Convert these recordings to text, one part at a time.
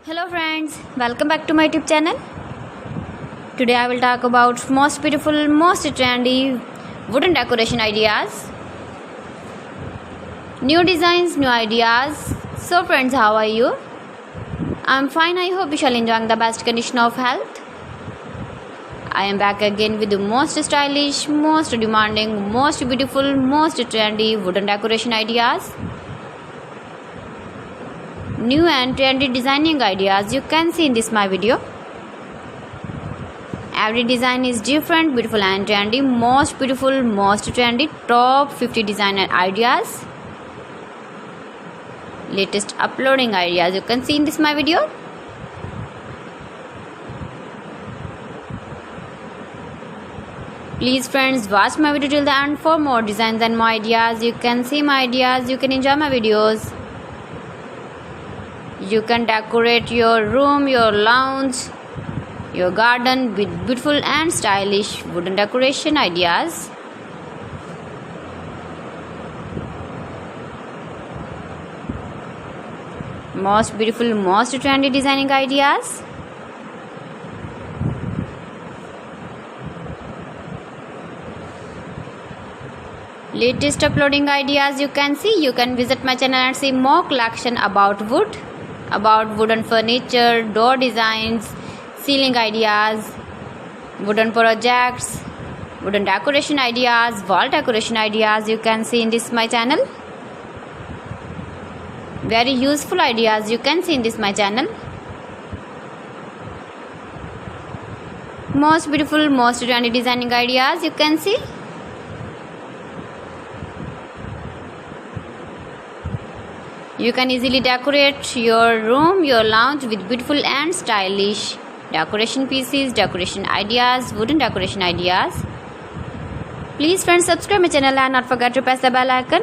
Hello friends, welcome back to my YouTube channel. Today I will talk about most beautiful, most trendy wooden decoration ideas. New designs, new ideas. So friends, how are you? I'm fine. I hope you shall enjoy the best condition of health. I am back again with the most stylish, most demanding, most beautiful, most trendy wooden decoration ideas. New and trendy designing ideas you can see in this my video. Every design is different, beautiful and trendy. Most beautiful, most trendy, top 50 designer ideas. Latest uploading ideas you can see in this my video. Please friends, watch my video till the end for more designs and more ideas. You can see my ideas, you can enjoy my videos. You can decorate your room, your lounge, your garden with beautiful and stylish wooden decoration ideas. Most beautiful, most trendy designing ideas. Latest uploading ideas you can see. You can visit my channel and see more collection about wood, about wooden furniture, door designs, ceiling ideas, wooden projects, wooden decoration ideas, wall decoration ideas you can see in this my channel. Very useful ideas you can see in this my channel. Most beautiful, most trendy designing ideas you can see. You can easily decorate your room, your lounge with beautiful and stylish decoration pieces, decoration ideas, wooden decoration ideas. Please friends, subscribe my channel and not forget to press the bell icon.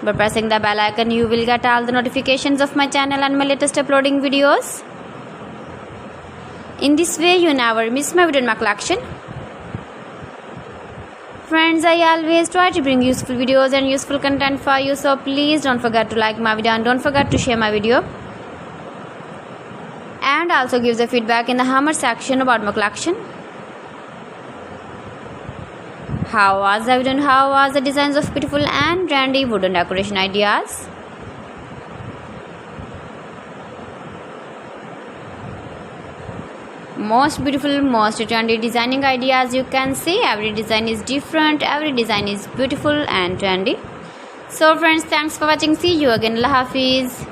By pressing the bell icon, you will get all the notifications of my channel and my latest uploading videos. In this way, you never miss my video in my collection. Friends, I always try to bring useful videos and useful content for you, so please don't forget to like my video and don't forget to share my video. And also give the feedback in the comment section about my collection. How was the video and how was the designs of beautiful and trendy wooden decoration ideas? Most beautiful, most trendy designing ideas you can see. Every design is different, every design is beautiful and trendy. So friends, thanks for watching. See you again. Allah Hafiz.